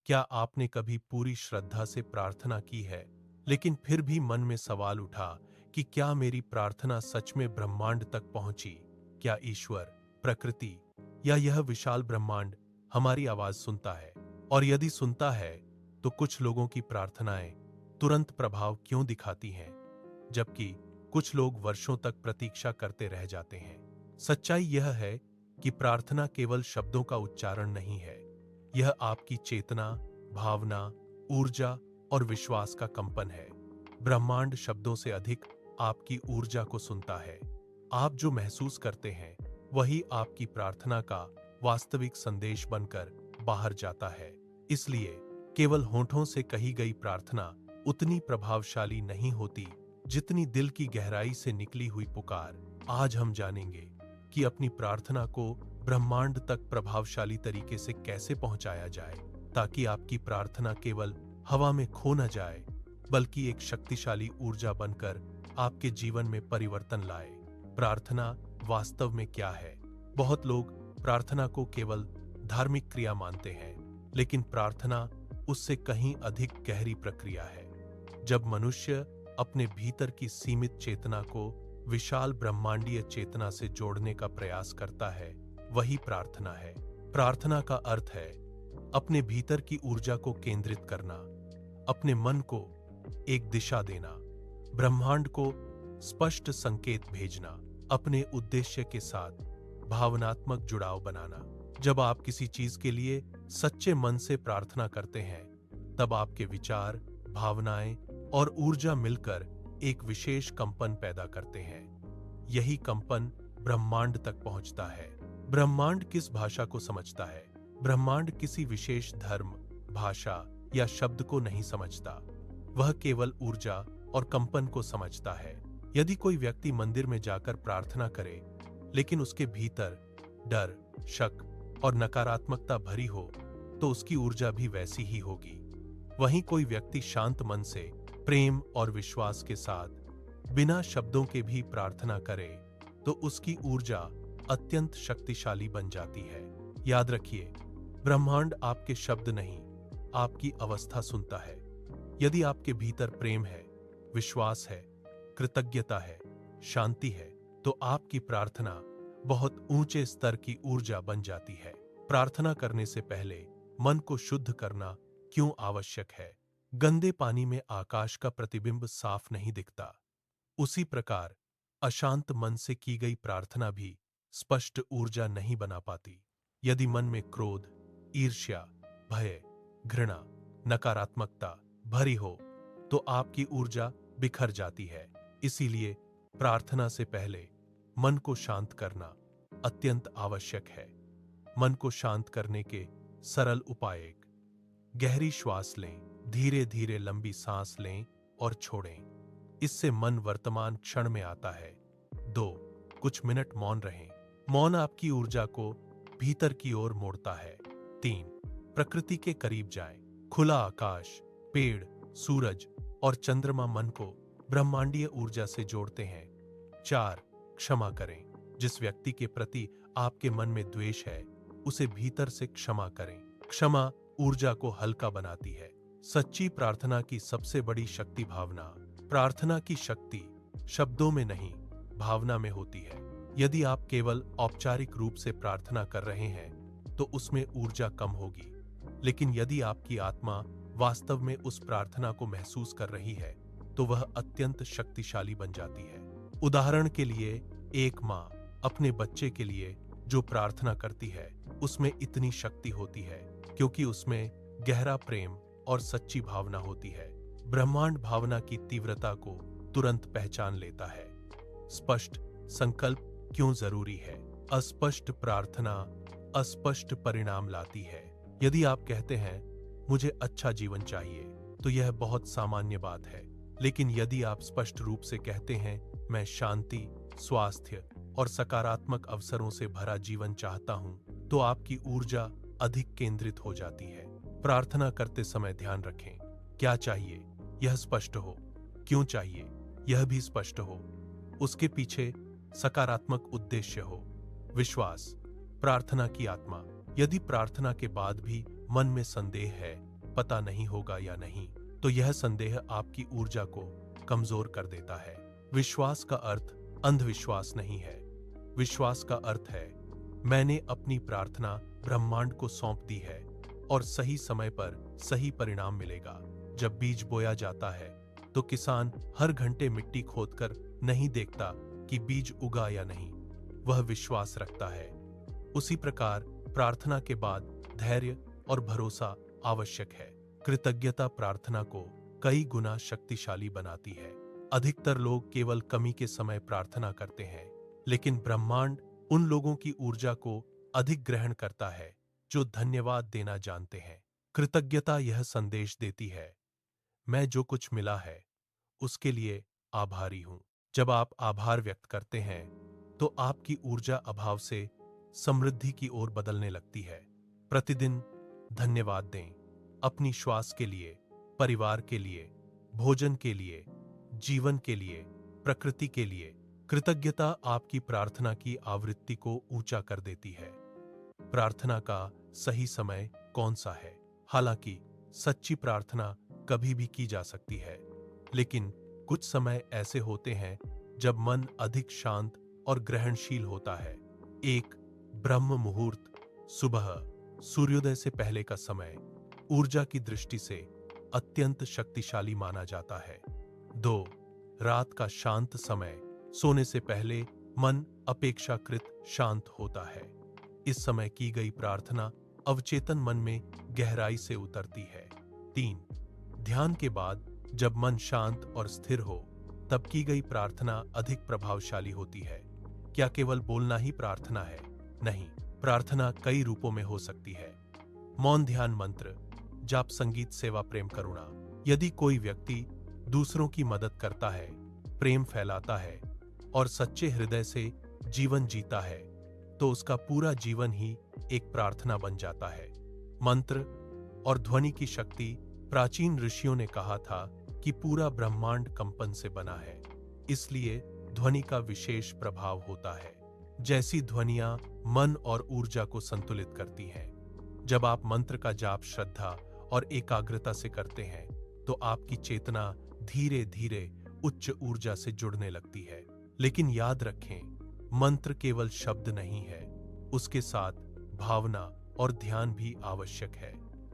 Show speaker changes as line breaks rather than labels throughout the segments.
क्या आपने कभी पूरी श्रद्धा से प्रार्थना की है, लेकिन फिर भी मन में सवाल उठा कि क्या मेरी प्रार्थना सच में ब्रह्मांड तक पहुंची? क्या ईश्वर, प्रकृति या यह विशाल ब्रह्मांड हमारी आवाज सुनता है? और यदि सुनता है, तो कुछ लोगों की प्रार्थनाएं तुरंत प्रभाव क्यों दिखाती हैं, जबकि कुछ लोग वर्षों तक प्रतीक्षा करते रह जाते हैं? सच्चाई यह है कि प्रार्थना केवल शब्दों का उच्चारण नहीं है। यह आपकी चेतना, भावना, ऊर्जा और विश्वास का कंपन है। ब्रह्मांड शब्दों से अधिक आपकी ऊर्जा को सुनता है। आप जो महसूस करते हैं, वही आपकी प्रार्थना का वास्तविक संदेश बनकर बाहर जाता है। इसलिए केवल होठों से कही गई प्रार्थना उतनी प्रभावशाली नहीं होती जितनी दिल की गहराई से निकली हुई पुकार। आज हम जानेंगे कि अपनी प्रार्थना को ब्रह्मांड तक प्रभावशाली तरीके से कैसे पहुंचाया जाए, ताकि आपकी प्रार्थना केवल हवा में खो न जाए, बल्कि एक शक्तिशाली ऊर्जा बनकर आपके जीवन में परिवर्तन लाए। प्रार्थना वास्तव में क्या है? बहुत लोग प्रार्थना को केवल धार्मिक क्रिया मानते हैं, लेकिन प्रार्थना उससे कहीं अधिक गहरी प्रक्रिया है। जब मनुष्य अपने भीतर की सीमित चेतना को विशाल ब्रह्मांडीय चेतना से जोड़ने का प्रयास करता है, वही प्रार्थना है। प्रार्थना का अर्थ है अपने भीतर की ऊर्जा को केंद्रित करना, अपने मन को एक दिशा देना, ब्रह्मांड को स्पष्ट संकेत भेजना, अपने उद्देश्य के साथ भावनात्मक जुड़ाव बनाना। जब आप किसी चीज के लिए सच्चे मन से प्रार्थना करते हैं, तब आपके विचार, भावनाएं और ऊर्जा मिलकर एक विशेष कंपन पैदा करते हैं। यही कंपन ब्रह्मांड तक पहुंचता है। ब्रह्मांड किस भाषा को समझता है? ब्रह्मांड किसी विशेष धर्म, भाषा या शब्द को नहीं समझता। वह केवल ऊर्जा और कंपन को समझता है। यदि कोई व्यक्ति मंदिर में जाकर प्रार्थना करे, लेकिन उसके भीतर डर, शक और नकारात्मकता भरी हो, तो उसकी ऊर्जा भी वैसी ही होगी। वहीं कोई व्यक्ति शांत मन से, प्रेम और विश्वास के साथ बिना शब्दों के भी प्रार्थना करे, तो उसकी ऊर्जा अत्यंत शक्तिशाली बन जाती है। याद रखिए, ब्रह्मांड आपके शब्द नहीं, आपकी अवस्था सुनता है। यदि आपके भीतर प्रेम है, विश्वास है, कृतज्ञता है, शांति है, तो आपकी प्रार्थना बहुत ऊंचे स्तर की ऊर्जा बन जाती है। प्रार्थना करने से पहले मन को शुद्ध करना क्यों आवश्यक है? गंदे पानी में आकाश का प्रतिबिंब साफ नहीं दिखता। उसी प्रकार अशांत मन से की गई प्रार्थना भी स्पष्ट ऊर्जा नहीं बना पाती। यदि मन में क्रोध, ईर्ष्या, भय, घृणा, नकारात्मकता भरी हो, तो आपकी ऊर्जा बिखर जाती है। इसीलिए प्रार्थना से पहले मन को शांत करना अत्यंत आवश्यक है। मन को शांत करने के सरल उपाय: एक, गहरी श्वास लें, धीरे धीरे लंबी सांस लें और छोड़ें। इससे मन वर्तमान क्षण में आता है। 2, कुछ मिनट मौन रहें। मौन आपकी ऊर्जा को भीतर की ओर मोड़ता है। 3, प्रकृति के करीब जाएं। खुला आकाश, पेड़, सूरज और चंद्रमा मन को ब्रह्मांडीय ऊर्जा से जोड़ते हैं। 4, क्षमा करें। जिस व्यक्ति के प्रति आपके मन में द्वेष है, उसे भीतर से क्षमा करें। क्षमा ऊर्जा को हल्का बनाती है। सच्ची प्रार्थना की सबसे बड़ी शक्ति भावना। प्रार्थना की शक्ति शब्दों में नहीं, भावना में होती है। यदि आप केवल औपचारिक रूप से प्रार्थना कर रहे हैं, तो उसमें ऊर्जा कम होगी। लेकिन यदि आपकी आत्मा वास्तव में उस प्रार्थना को महसूस कर रही है, तो वह अत्यंत शक्तिशाली बन जाती है। उदाहरण के लिए, एक माँ अपने बच्चे के लिए जो प्रार्थना करती है, उसमें इतनी शक्ति होती है क्योंकि उसमें गहरा प्रेम और सच्ची भावना होती है। ब्रह्मांड भावना की तीव्रता को तुरंत पहचान लेता है। स्पष्ट संकल्प क्यों जरूरी है? अस्पष्ट प्रार्थना अस्पष्ट परिणाम लाती है। यदि आप कहते हैं मुझे अच्छा जीवन चाहिए, तो यह बहुत सामान्य बात है। लेकिन यदि आप स्पष्ट रूप से कहते हैं मैं शांति, स्वास्थ्य और सकारात्मक अवसरों से भरा जीवन चाहता हूं, तो आपकी ऊर्जा अधिक केंद्रित हो जाती है। प्रार्थना करते समय ध्यान रखें, क्या चाहिए यह स्पष्ट हो, क्यों चाहिए यह भी स्पष्ट हो, उसके पीछे सकारात्मक उद्देश्य हो। विश्वास, प्रार्थना की आत्मा। यदि प्रार्थना के बाद भी मन में संदेह है, पता नहीं होगा या नहीं, तो यह संदेह आपकी ऊर्जा को कमजोर कर देता है। विश्वास का अर्थ अंधविश्वास नहीं है। विश्वास का अर्थ है मैंने अपनी प्रार्थना ब्रह्मांड को सौंप दी है और सही समय पर सही परिणाम मिलेगा। जब बीज बोया जाता है तो किसान हर घंटे मिट्टी खोदकर नहीं देखता कि बीज उगा या नहीं, वह विश्वास रखता है। उसी प्रकार प्रार्थना के बाद धैर्य और भरोसा आवश्यक है। कृतज्ञता प्रार्थना को कई गुना शक्तिशाली बनाती है। अधिकतर लोग केवल कमी के समय प्रार्थना करते हैं, लेकिन ब्रह्मांड उन लोगों की ऊर्जा को अधिक ग्रहण करता है जो धन्यवाद देना जानते हैं। कृतज्ञता यह संदेश देती है मैं जो कुछ मिला है उसके लिए आभारी हूं। जब आप आभार व्यक्त करते हैं तो आपकी ऊर्जा अभाव से समृद्धि की ओर बदलने लगती है। प्रतिदिन धन्यवाद दें, अपनी श्वास के लिए, परिवार के लिए, भोजन के लिए, जीवन के लिए, प्रकृति के लिए। कृतज्ञता आपकी प्रार्थना की आवृत्ति को ऊंचा कर देती है। प्रार्थना का सही समय कौन सा है? हालांकि सच्ची प्रार्थना कभी भी की जा सकती है, लेकिन कुछ समय ऐसे होते हैं जब मन अधिक शांत और ग्रहणशील होता है। एक ब्रह्म मुहूर्त, सुबह सूर्योदय से पहले का समय ऊर्जा की दृष्टि से अत्यंत शक्तिशाली माना जाता है। 2 रात का शांत समय, सोने से पहले मन अपेक्षाकृत शांत होता है। इस समय की गई प्रार्थना अवचेतन मन में गहराई से उतरती है। 3 ध्यान के बाद जब मन शांत और स्थिर हो तब की गई प्रार्थना अधिक प्रभावशाली होती है। क्या केवल बोलना ही प्रार्थना है? नहीं, प्रार्थना कई रूपों में हो सकती है। मौन ध्यान मंत्र, जाप, संगीत, सेवा, प्रेम, करुणा। यदि कोई व्यक्ति दूसरों की मदद करता है, प्रेम फैलाता है और सच्चे हृदय से जीवन जीता है तो उसका पूरा जीवन ही एक प्रार्थना बन जाता है। मंत्र और ध्वनि की शक्ति, प्राचीन ऋषियों ने कहा था कि पूरा ब्रह्मांड कंपन से बना है, इसलिए ध्वनि का विशेष प्रभाव होता है। जैसी ध्वनियां मन और ऊर्जा को संतुलित करती हैं। जब आप मंत्र का जाप श्रद्धा और एकाग्रता से करते हैं तो आपकी चेतना धीरे धीरे उच्च ऊर्जा से जुड़ने लगती है। लेकिन याद रखें, मंत्र केवल शब्द नहीं है, उसके साथ भावना और ध्यान भी आवश्यक है।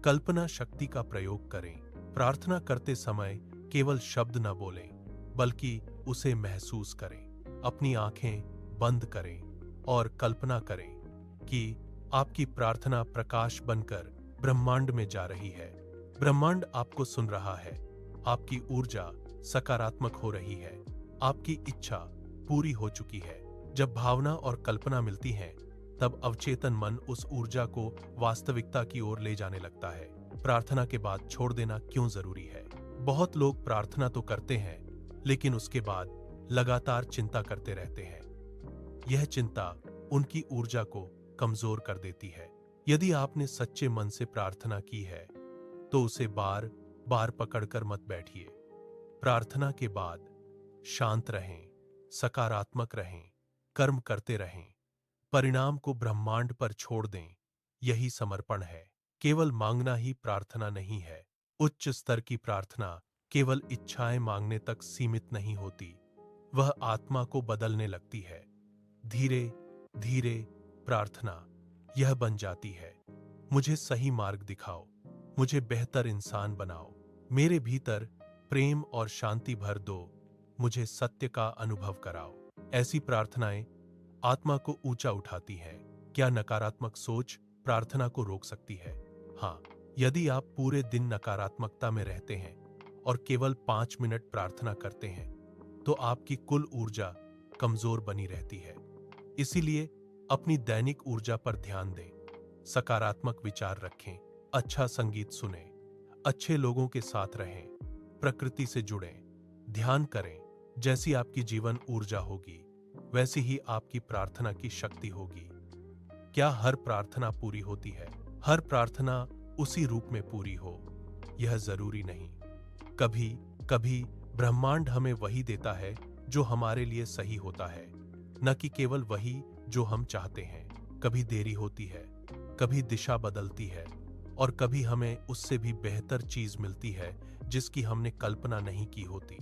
कल्पना शक्ति का प्रयोग करें। प्रार्थना करते समय केवल शब्द न बोलें, बल्कि उसे महसूस करें। अपनी आंखें बंद करें और कल्पना करें कि आपकी प्रार्थना प्रकाश बनकर ब्रह्मांड में जा रही है। ब्रह्मांड आपको सुन रहा है, आपकी ऊर्जा सकारात्मक हो रही है, आपकी इच्छा पूरी हो चुकी है। जब भावना और कल्पना मिलती हैं, तब अवचेतन मन उस ऊर्जा को वास्तविकता की ओर ले जाने लगता है। प्रार्थना के बाद छोड़ देना क्यों जरूरी है? बहुत लोग प्रार्थना तो करते हैं, लेकिन उसके बाद लगातार चिंता करते रहते हैं। यह चिंता उनकी ऊर्जा को कमजोर कर देती है। यदि आपने सच्चे मन से प्रार्थना की है, तो उसे बार बार पकड़कर मत बैठिए। प्रार्थना के बाद शांत रहें, सकारात्मक रहें, कर्म करते रहें, परिणाम को ब्रह्मांड पर छोड़ दें। यही समर्पण है। केवल मांगना ही प्रार्थना नहीं है। उच्च स्तर की प्रार्थना केवल इच्छाएं मांगने तक सीमित नहीं होती, वह आत्मा को बदलने लगती है। धीरे धीरे प्रार्थना यह बन जाती है, मुझे सही मार्ग दिखाओ, मुझे बेहतर इंसान बनाओ, मेरे भीतर प्रेम और शांति भर दो, मुझे सत्य का अनुभव कराओ। ऐसी प्रार्थनाएं आत्मा को ऊंचा उठाती हैं। क्या नकारात्मक सोच प्रार्थना को रोक सकती है? हाँ, यदि आप पूरे दिन नकारात्मकता में रहते हैं और केवल 5 मिनट प्रार्थना करते हैं, तो आपकी कुल ऊर्जा कमजोर बनी रहती है। इसीलिए अपनी दैनिक ऊर्जा पर ध्यान दें, सकारात्मक विचार रखें, अच्छा संगीत सुनें, अच्छे लोगों के साथ रहें, प्रकृति से जुड़ें, ध्यान करें। जैसी आपकी जीवन ऊर्जा होगी, वैसी ही आपकी प्रार्थना की शक्ति होगी। क्या हर प्रार्थना पूरी होती है? हर प्रार्थना उसी रूप में पूरी हो, यह जरूरी नहीं। कभी कभी ब्रह्मांड हमें वही देता है जो हमारे लिए सही होता है, न कि केवल वही जो हम चाहते हैं। कभी देरी होती है, कभी दिशा बदलती है और कभी हमें उससे भी बेहतर चीज मिलती है जिसकी हमने कल्पना नहीं की होती।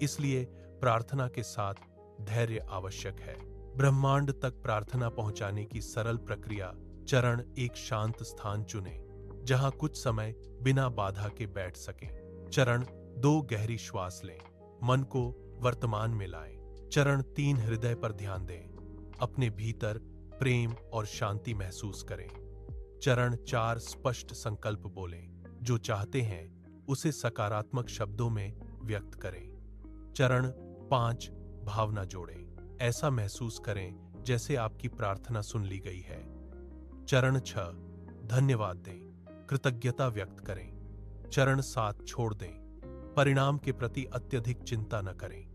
इसलिए प्रार्थना के साथ धैर्य आवश्यक है। ब्रह्मांड तक प्रार्थना पहुंचाने की सरल प्रक्रिया। चरण एक, शांत स्थान चुनें जहां कुछ समय बिना बाधा के बैठ सकें। चरण दो, गहरी श्वास लें, मन को वर्तमान में लाएं। चरण तीन, हृदय पर ध्यान दें, अपने भीतर प्रेम और शांति महसूस करें। चरण चार, स्पष्ट संकल्प बोलें, जो चाहते हैं उसे सकारात्मक शब्दों में व्यक्त करें। चरण पांच, भावना जोड़ें, ऐसा महसूस करें जैसे आपकी प्रार्थना सुन ली गई है। चरण छह, धन्यवाद दें, कृतज्ञता व्यक्त करें। चरण सात, छोड़ दें, परिणाम के प्रति अत्यधिक चिंता न करें।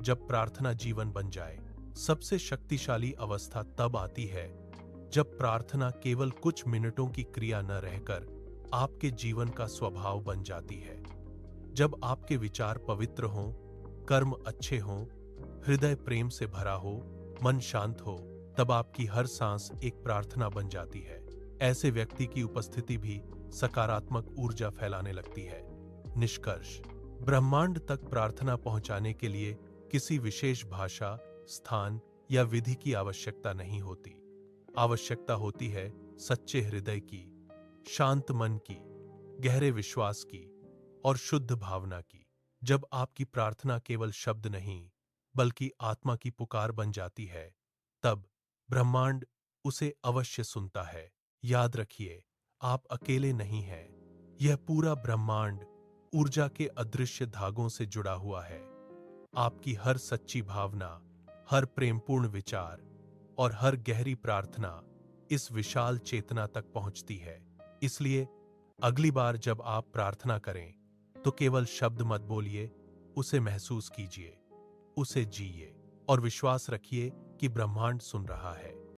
जब प्रार्थना जीवन बन जाए, सबसे शक्तिशाली अवस्था तब आती है जब प्रार्थना केवल कुछ मिनटों की क्रिया न रहकर आपके जीवन का स्वभाव बन जाती है। जब आपके विचार पवित्र हों, कर्म अच्छे हों, हृदय प्रेम से भरा हो, मन शांत हो, तब आपकी हर सांस एक प्रार्थना बन जाती है। ऐसे व्यक्ति की उपस्थिति भी सकारात्मक ऊर्जा फैलाने लगती है। निष्कर्ष, ब्रह्मांड तक प्रार्थना पहुंचाने के लिए किसी विशेष भाषा, स्थान या विधि की आवश्यकता नहीं होती। आवश्यकता होती है सच्चे हृदय की, शांत मन की, गहरे विश्वास की और शुद्ध भावना की। जब आपकी प्रार्थना केवल शब्द नहीं बल्कि आत्मा की पुकार बन जाती है, तब ब्रह्मांड उसे अवश्य सुनता है। याद रखिए, आप अकेले नहीं हैं। यह पूरा ब्रह्मांड ऊर्जा के अदृश्य धागों से जुड़ा हुआ है। आपकी हर सच्ची भावना, हर प्रेमपूर्ण विचार और हर गहरी प्रार्थना इस विशाल चेतना तक पहुंचती है। इसलिए अगली बार जब आप प्रार्थना करें तो केवल शब्द मत बोलिए, उसे महसूस कीजिए, उसे जिए और विश्वास रखिए कि ब्रह्मांड सुन रहा है।